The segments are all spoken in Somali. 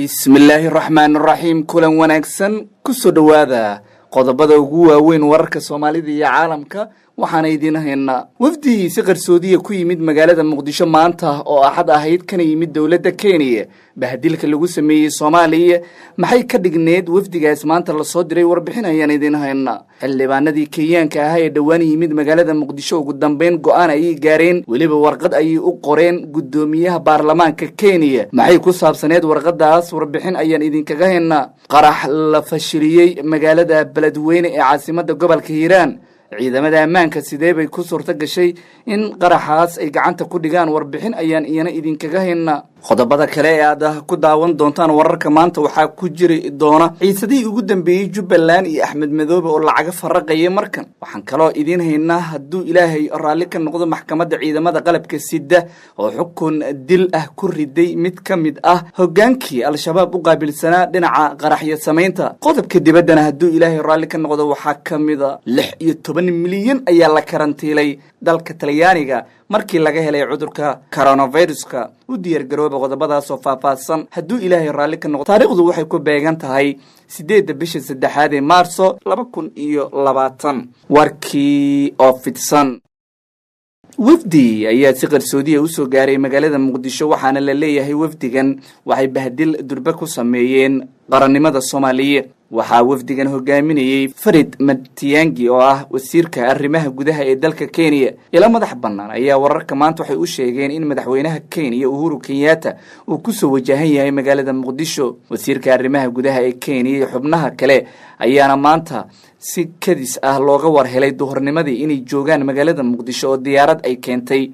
bismillaahi raxmaani raxiim kulan wanaagsan kusoo dhowaada qodobada ugu waaweyn wararka soomaalida iyo caalamka waxaana idiin haynaa wafdi si qarsoodiya ku yimid magaalada muqdisho maanta oo axad ahayd kana yimid dowladda Kenya bahdilka lagu sameeyay Soomaaliya maxay ka dhigneed wafdigaas maanta la soo diray warbixin ayaan idiin haynaa xildhibaanadii Kenyaanka ah ee dhawaan yimid magaalada muqdisho ugu dambeyn go'aan ay gaareen waliba warqad ay u qoreen gudoomiyaha baarlamaanka Kenya maxay ku saabsaneed warqadaas warbixin ayaan idinkaga haynaa qarax la fashiliyay magaalada Beledweyne ee caasimadda gobolka Hiiraan ciidamada ammaanka sidee bay ku suurta gashay in qaraxaas ay gacanta ku dhigaan warbixin ayaan iyana idinkaga haynaa qodobada kale ee aad ku daawan doontaan wararka maanta waxaa ku jiri doona ciisadii ugu dambeeyay Jubbaland iyo Axmed Madoobe oo lacag faraqay markan waxaan kaloo idin haynaa hadduu Ilaahay raali ka noqdo maxkamadda ciidamada qalabka sida oo xukun dil ah ku riday mid ka mid ah hogaankii al-shabaab u qaabilsanaa dhinaca qaraxyo sameynta qodobka dibaddana hadduu Ilaahay raali ka noqdo waxaa ka mid ah 16 milyan ayaa la karantiilay dalka Talyaaniga markii laga helay cudurka coronaviruska u diyaar garooba qodobadaas oo faahfaahsan hadduu Ilaahay raali ka noqdo taariikhdu waxay ku beegan tahay 8 bisha 3 ee Maarso 2020 warkii oo fidsan wafdi ayaa si qarsoodiya u soo gaaray magaalada muqdisho waxaana la leeyahay wafdigan waxay bahdil durba ku sameeyeen qarannimada Soomaaliya waxaa wafdigan hogaaminayay Farid Matiyangi oo ah wasiirka arrimaha gudaha ee dalka Kenya ila madax bannaan ayaa wararka maanta waxay u sheegeen in madaxweynaha Kenya Uhuru Kenyatta uu ku soo wajahan yahay magaalada muqdisho wasiirka arrimaha gudaha ee Kenya iyo xubnaha kale ayaana maanta si kadis ah looga war helay duhurnimadii inay joogaan magaalada muqdisho oo diyaarad ay keentay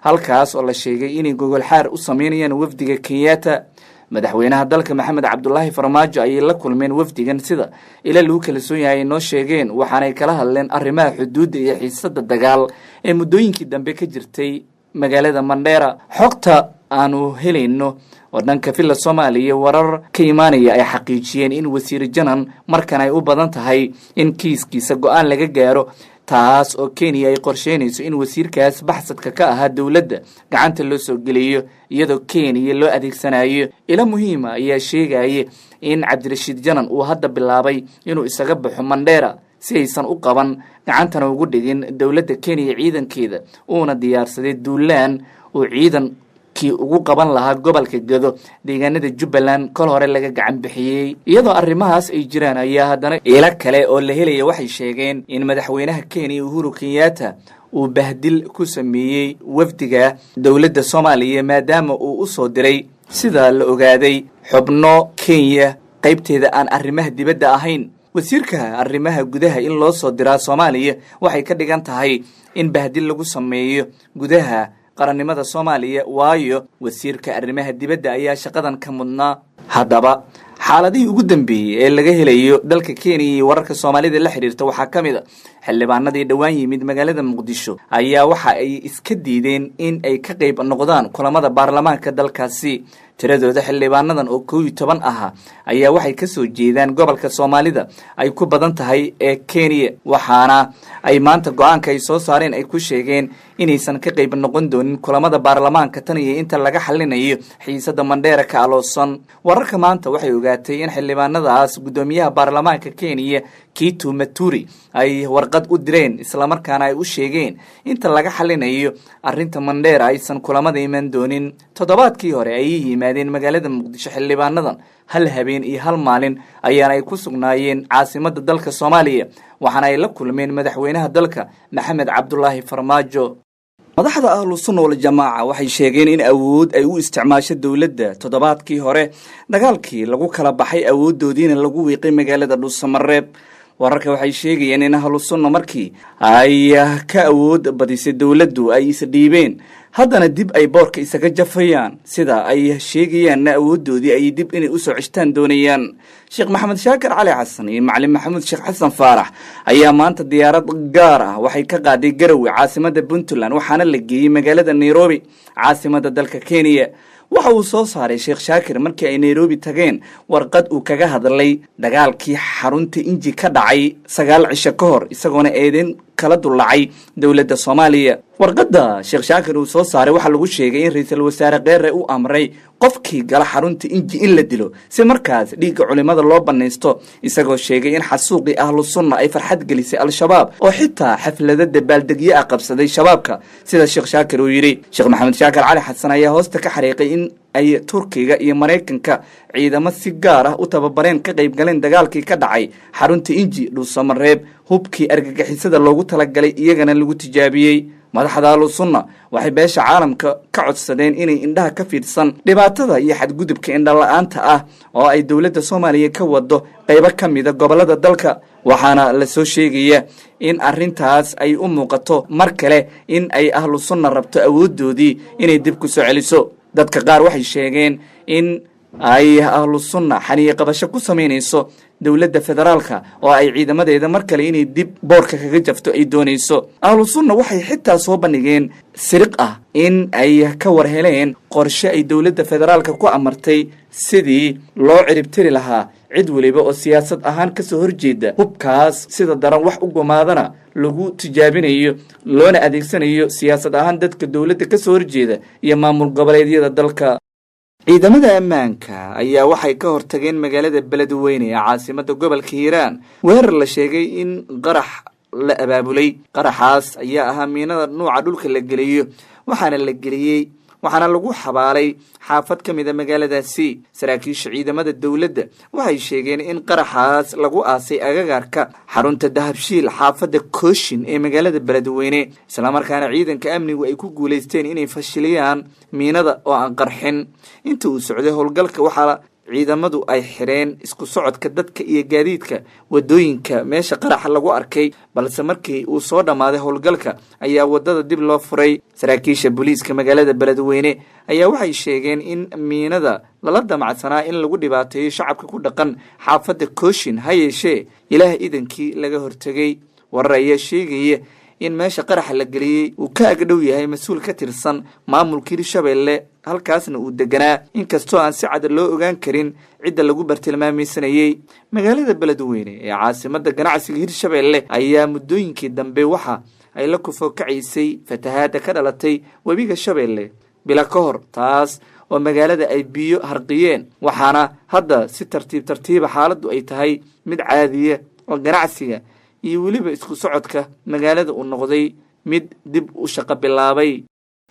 halkaas oo la sheegay inay gogol xaar u sameynayaan wafdiga Kenyatta madaxweynaha dalka Maxamed Cabdullaahi Farmaajo ay la kulmeen wafdigan sida ila lagu kala soo yahay noo sheegeen waxaanay kala hadleen arrimaha xuduudda iyo xiisadda dagaal ee muddooyinkii dambe ka jirtay magaalada Mandera xogta aanu helayno oo dhanka filla Soomaaliya warar ka imaanaya ay xaqiijiyeen in wasiir janan markan ay u badan tahay in kiiskiisa go'aan laga gaaro taas oo Kenya ay qorsheynayso in wasiirkaas baxsadka ka ahaa dawladda gacanta loo soo geliyo iyadoo Kenya loo adeegsanayo ila muhiima ayaa sheegay in Cabdirashiid Janan uu hadda bilaabay inuu isaga baxo Mandera si aysan u qaban gacantana ugu dhigin dawladda Kenya ciidankeeda uuna diyaarsaday duulaan oo ciidan kii ugu qaban lahaa gobolka Gado deegaanada Jubbaland kol hore laga gacan bixiyay iyadoo arrimahaas ay jiraan ayaa haddana ila kale oo la helay waxay sheegeen in madaxweynaha Kenya Uhuru Kenyatta uu bahdil ku sameeyay wafdiga dawladda Soomaaliya maadaama uu u soo diray sida la ogaaday xubno Kenya qaybteeda aan arrimaha dibadda ahayn wasiirka arrimaha gudaha in loo soo diraa Soomaaliya waxay ka dhigan tahay in bahdil lagu sameeyo gudaha qarannimada Soomaaliya waayo wasiirka arrimaha dibadda ayaa shaqadan ka mudnaa haddaba xaaladii ugu dambeeyay ee laga helayo dalka Kenya iyo wararka Soomaalida la xiriirta waxaa ka mid ah xildhibaanadii dhawaan yimid magaalada muqdisho ayaa waxa ay iska diideen in ay ka qayb noqdaan kulamada baarlamaanka dalkaasi tiradooda xildhibaanadan oo 12 ah ayaa waxay ka soo jeedaan gobolka Soomaalida ay ku badan tahay ee Kenya waxaana ay maanta go'aanka ay soo saareen ay ku sheegeen inaysan ka qayb noqon doonin kulamada baarlamaanka tan iyo inta laga xalinayo xiisadda Mandera ka aloosan wararka maanta waxay ogaatay in xildhibaanadaas gudoomiyaha baarlamaanka Kenya Kitu Maturi ay warqad u direen isla markaana ay u sheegeen inta laga xalinayo arrinta Mandera aysan kulamada iman doonin toddobaadkii hore ay yimaadeen magaalada muqdisho xildhibaanadan hal habeen iyo hal maalin ayaana ay ku sugnaayeen caasimadda dalka Soomaaliya waxaana ay la kulmeen madaxweynaha dalka Maxamed Cabdullaahi Farmaajo madaxda Ahlusunna wal Jamaaca waxay sheegeen in awood ay u isticmaasho dawladda toddobaadkii hore dagaalkii lagu kala baxay awoodoodiina lagu wiiqay magaalada Dhuusamareeb wararka waxay sheegayeen in Ahlusunna markii ay ka awood badisay dawladdu ay isdhiibeen haddana dib ay boorka isaga jafayaan sida ay sheegayaan awoodoodii ay dib inay u soo cishtaan doonayaan Sheekh Maxamed Shaakir Cali Xasan iyo Macallin Maxamuud Sheekh Xasan Faarax ayaa maanta diyaarad gaar ah waxay ka qaaday Garowe caasimadda Puntland waxaana la geeyay magaalada Nairobi caasimadda dalka Kenya waxa uu soo saaray Sheekh Shaakir markii ay Nairobi tageen warqad uu kaga hadlay dagaalkii xarunta Inji ka dhacay 9 cisho ka hor isagoona eedeen kala dulacay dawladda Soomaaliya warqadda sheekh shaakir uu soo saaray waxaa lagu sheegay in ra-iisul wasaare Kheyre uu amray qofkii gala xarunta inji in la dilo si markaas dhiigga culimada loo banaysto isagoo sheegay in xasuuqii ahlu sunna ay farxad gelisay al-shabaab oo xitaa xaflada dabaaldegyo ah qabsaday shabaabka sida sheekh shaakir uu yiri sheekh maxamed shaakir cali xasan ayaa hoosta ka xariiqay in ay Turkiga iyo Mareykanka ciidamo si gaar ah u tababareen ka qayb galeen dagaalkii ka dhacay xarunta inji Dhuusamareeb hubkii argagixisada loogu talagalay iyagana lagu tijaabiyay madaxda al-sunna waxay beesha caalamka ka codsadeen inay indhaha ka fiirsan dhibaatada iyo xadgudubka indha la'aanta ah oo ay dawladda Soomaaliya ka wado qaybo kamid ah gobolada dalka waxaana la soo sheegaya in arintaas ay u muuqato mar kale in ay ahlu sunna rabto awoodoodii inay dib ku soo celiso dadka qaar waxay sheegeen in ay ahlu sunna xaniye qabasho ku sameynayso dawladda federaalka oo ay ciidamadeeda mar kale inay dib boorka kaga jafto ay doonayso ahlu sunna waxay xitaa soo bandhigeen siriq ah in ay ka warheleen qorshe ay dawladda federaalka ku amartay sidii loo ciribtiri lahaa cid waliba oo siyaasad ahaan ka soo horjeeda hubkaas sida daran wax u gumaadana lagu tijaabinayo loona adeegsanayo siyaasad ahaan dadka dawladda ka soo horjeeda iyo maamul goboleedyada dalka ciidamada ammaanka ayaa waxay ka hortageen magaalada Beledweyne ee caasimadda gobolka Hiiraan weerar la sheegay in qarax la abaabulay qaraxaas ayaa ahaa miinada nooca dhulka la geliyo waxaana lagu xabaalay xaafad kamid ah magaaladaasi saraakiisha ciidamada dawladda waxay sheegeen in qaraxaas lagu aasay agagaarka xarunta dahabshiil xaafadda Kooshin ee magaalada Beledweyne isla markaana ciidanka amnigu ay ku guuleysteen inay fashiliyaan miinada oo aan qarxin inta uu socday howlgalka waxaa ciidamadu ay xireen isku socodka dadka iyo gaadiidka wadooyinka meesha qaraxa lagu arkay balse markii uu soo dhamaaday howlgalka ayaa wadada dib loo furay saraakiisha booliiska magaalada Beledweyne ayaa waxay sheegeen in miinada lala damacsanaa in lagu dhibaateeyo shacabka ku dhaqan xaafadda Kooshin hayeeshee ilaah idankii laga hortagay warar ayaa sheegaya in meesha qaraxa la geliyay uu ka agdhow yahay mas'uul ka tirsan maamulka Hirshabelle halkaasna uu deganaa inkastoo aan si cad loo ogaan karin cidda lagu bartilmaameeyay magaalada Beledweyne ee caasimadda ganacsiga Hirshabelle ayaa muddooyinkii dambe waxa ay la kufokacisay fatahaada ka dhalatay webiga Shabeelle bila ka hor taas oo magaalada ay biyo harqiyeen waxaana hadda si tartiib xaaladdu ay tahay mid caadiya oo ganacsiga iyo waliba isku socodka magaalada uu noqday mid dib u shaqo bilaabay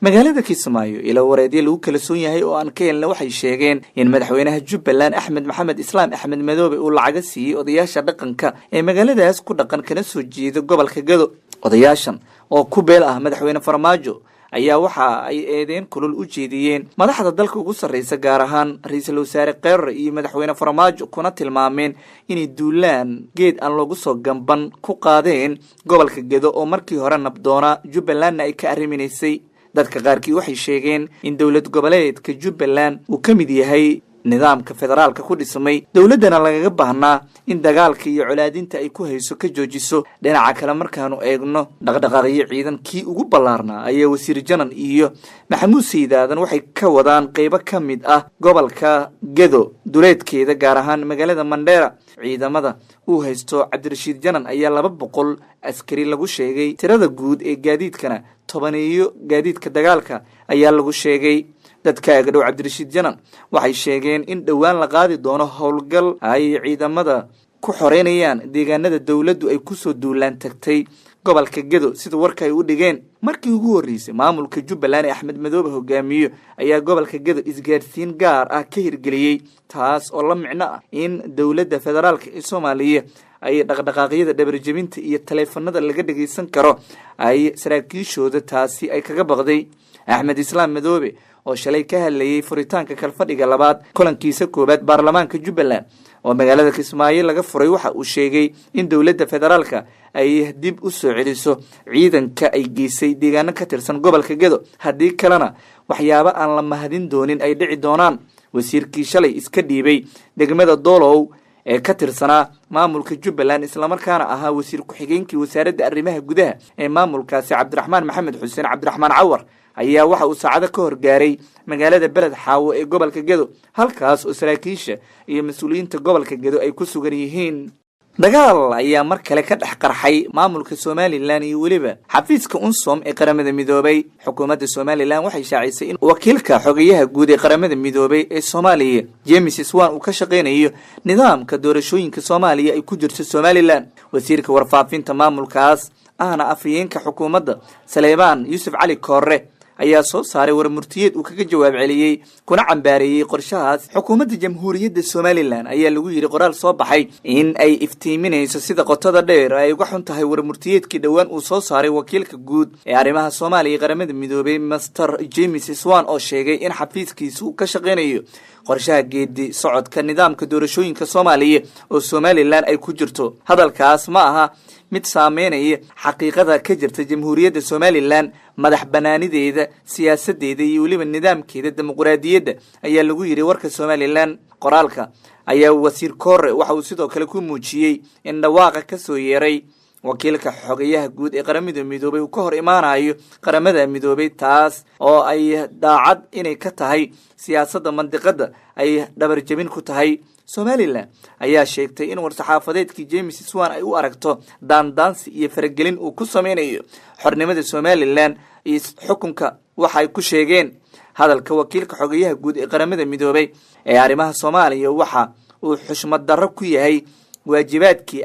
magaalada Kismaayo ila wareedii lagu kala soon yahay oo aan ka helna waxay sheegeen in madaxweynaha Jubbaland Axmed Maxamed Islaam Axmed Madoobe uu lacag siiyay odayaasha dhaqanka ee magaaladaas ku dhaqan kana soo jeeda gobolka Gado odayaashan oo ku beel ah madaxweyne Farmaajo ayaa waxa ay eedeen kulul u jeediyeen madaxda dalka ugu sareysa gaar ahaan ra'iisul wasaare Kheyre iyo madaxweyne Farmaajo kuna tilmaameen inay duulaan geed aan loogu soo gamban ku qaadeen gobolka Gado oo markii hore nabdoona Jubbaland ay ka arriminaysay dadka qaarkii waxay sheegeen in dawlad goboleedka Jubbaland uu ka mid yahay nidaamka federaalka ku dhismay dawladana lagaga baahnaa in dagaalka iyo colaadinta ay ku hayso ka joojiso dhinaca kale markaanu eegno dhaqdhaqaaqyo ciidankii ugu ballaarnaa ayaa wasiir janan iyo Maxamuud Saydaadan waxay ka wadaan qaybo ka mid ah gobolka Gado duleedkeeda gaar ahaan magaalada Mandheera ciidamada uu haysto Cabdirashiid Janan ayaa 200 askari lagu sheegay tirada guud ee gaadiidkana 10 gaadiidka dagaalka ayaa lagu sheegay dadka agdhow Cabdirashiid Janan waxay sheegeen in dhawaan la qaadi doono howlgal ay ciidamada ku xoreynayaan deegaanada dawladdu ay ku soo duulaan tagtay gobolka Gado sida warka ay u dhigeen markii ugu horeysay maamulka Jubbaland Axmed Madoobe hogaamiyo ayaa gobolka Gado isgaarsiin gaar ah ka hirgeliyay taas oo la micno ah in dawladda federaalka ee Soomaaliya ay dhaqdhaqaaqyada dhabarjabinta iyo taleefanada laga dhageysan karo ay saraakiishooda taasi ay kaga baqday Axmed Islaam Madoobe oo shalay ka hadlayay furitaanka kalfadhiga labaad kulankiisa koobaad baarlamaanka Jubbaland oo magaalada Kismaayo laga furay waxa uu sheegay in dawladda federaalka ay dib u soo celiso ciidanka ay geysay deegaano ka tirsan gobolka Gado haddii kalena waxyaabo aan la mahadin doonin ay dhici doonaan wasiirkii shalay iska dhiibay degmada Doolow ee ka tirsanaa maamulka Jubbaland isla markaana ahaa wasiir ku-xigeenkii wasaaradda arrimaha gudaha ee maamulkaasi Cabdiraxmaan Maxamed Xuseen Cabdiraxmaan Cawar ayaa waxa uu saacado ka hor gaaray magaalada Beled Xaawo ee gobolka Gado halkaas oo saraakiisha iyo mas'uuliyiinta gobolka Gado ay ku sugan yihiin dagaal ayaa mar kale ka dhex qarxay maamulka Somaliland iyo waliba xafiiska UNSOM ee qaramada midoobay. xukuumadda Somaliland waxay shaacisay in wakiilka xogayaha guud ee qaramada midoobay ee Soomaaliya James Swan uu ka shaqeynayo nidaamka doorashooyinka Soomaaliya ay ku jirto Somaliland. wasiirka warfaafinta maamulkaas ahna afhayeenka xukuumadda Saleebaan Yuusuf Cali Koore ayaa soo saaray warmurtiyeed uu kaga jawaab celiyay kuna cambaareeyay qorshahaas. xukuumadda jamhuuriyadda Somaliland ayaa lagu yiri qoraal soo baxay in ay iftiiminayso sida qotada dheer ay uga xun tahay warmurtiyeedkii dhawaan uu soo saaray wakiilka guud ee arrimaha Soomaaliya qaramada midoobay Mr James Swan oo sheegay in xafiiskiisu ka shaqeynayo qorshaha geedi socodka nidaamka doorashooyinka Soomaaliya oo Somaliland ay ku jirto. hadalkaas ma aha mid saameynaya xaqiiqada ka jirta jamhuuriyadda Somaliland, madax banaanideeda, siyaasadeeda iyo waliba nidaamkeeda dimuqraadiyadda ayaa lagu yiri warka Somaliland. qoraalka ayaa wasiir Koore waxa uu sidoo kale ku muujiyay in dhawaaqa ka soo yeeray wakiilka xogayaha guud ee qaramada midoobay uu ka hor imaanayo qaramada midoobay, taas oo ay daacad inay ka tahay siyaasadda mandiqada ay dhabar jabin ku tahay. Somaliland ayaa sheegtay in war-saxaafadeedkii James Swan ay u aragto daandaansi iyo faragelin uu ku sameynayo xornimada Somaliland iyo xukunka. waxa ay ku sheegeen hadalka wakiilka xogayaha guud ee qaramada midoobay ee arrimaha Soomaaliya waxa uu xushmad darro ku yahay waajibaadkii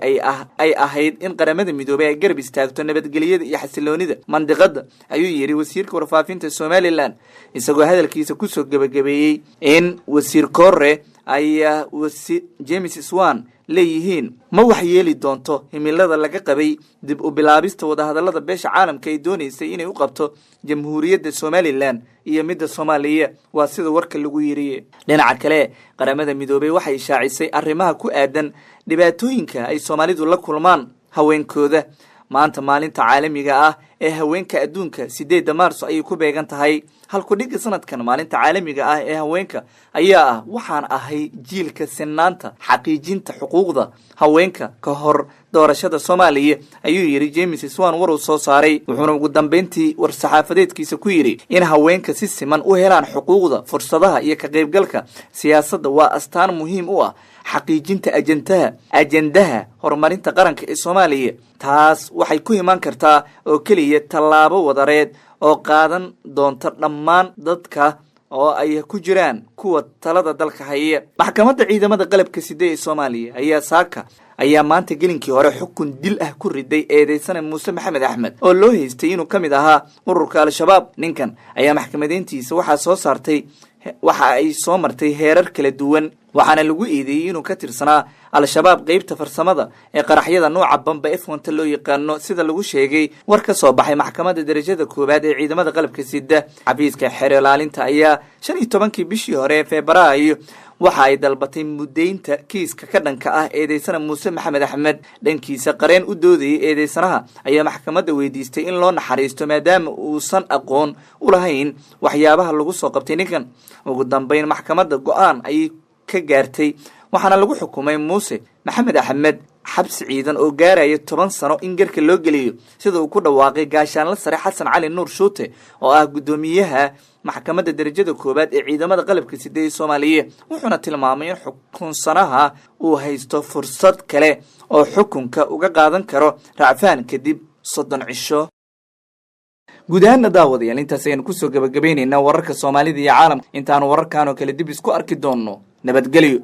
ay ahayd in qaramada midoobay ay garab istaagto nabadgelyada iyo xasiloonida mandiqada, ayuu yiri wasiirka warfaafinta Somaliland isagoo hadalkiisa ku soo gabagabeeyay in wasiir Koore ay James Swan leeyihiin ma wax yeeli doonto himilada laga qabay dib u bilaabista wadahadalada beesha caalamka ay doonaysay inay u qabto jamhuuriyadda Somaliland iyo midda Soomaaliya. waa sida warka lagu yiri. dhinaca kale qaramada midoobay waxay shaacisay arrimaha ku aadan dhibaatooyinka ay Soomaalidu la kulmaan haweenkooda. maanta maalinta caalamiga ah ee haweenka adduunka 8 Maarso ay ku beegan tahay. halku dhiga sanadkan maalinta caalamiga ah ee haweenka ayaa waxaan ahay jiilka sinaanta xaqiijinta xuquuqda haweenka ka hor doorashada Soomaaliya, ayuu yiri James Swan war uu soo saaray. wuxuuna ugu dambeyntii war-saxaafadeedkiisa ku yiri in haweenka si siman u helaan xuquuqda, fursadaha iyo ka qaybgalka siyaasadda waa astaan muhiim u ah xaqiijinta ajandaha horumarinta qaranka ee Soomaaliya. taas waxay ku iman kartaa oo kaliya tallaabo wadareed oo qaadan doonta dhammaan dadka oo ay ku jiraan kuwa talada dalka haya. maxkamadda ciidamada qalabka sida ee Soomaaliya ayaa maanta gelinkii hore xukun dil ah ku riday eedeysana Muuse Maxamed Axmed oo loo haystay inuu kamid ahaa ururka Al-Shabaab. ninkan ayaa maxkamadeyntiisa waxa ay soo martay heerar kala duwan, waxaana lagu eedeeyay inuu ka tirsanaa Al-Shabaab qaybta farsamada ee qaraxyada nooca bamba F1 loo yaqaano, sida lagu sheegay war ka soo baxay maxkamadda darajada koobaad ee ciidamada qalabka sida. xafiiska xeer ilaalinta ayaa 15kii bishii hore Febraayo waxa ay dalbatay mudeynta kiiska ka dhanka ah eedeysana Muuse Maxamed Axmed. dhankiisa qareen u doodayay eedeysanaha ayaa maxkamadda weydiistay in loo naxariisto maadaama uusan aqoon u lahayn waxyaabaha lagu soo qabtay ninkan. ugu dambeyn maxkamadda go'aan ay ka gaartay waxaana lagu xukumay Muuse Maxamed Axmed xabsi ciidan oo gaaraya 10 sano in garka loo geliyo, sida uu ku dhawaaqay gaashaanle sare Xasan Cali Nuur Shuute oo ah gudoomiyaha maxkamadda darajada koobaad ee ciidamada qalabka sida ee Soomaaliya. wuxuuna tilmaamay in xukunsanaha uu haysto fursad kale oo xukunka uga qaadan karo racfaan kadib 30 cisho. guud ahaan daawadayaal intaas ayaan ku soo gabagabeynayna wararka Soomaalida iyo caalamka. intaan wararkan oo kale dib isku arki doono. nabadgelyo.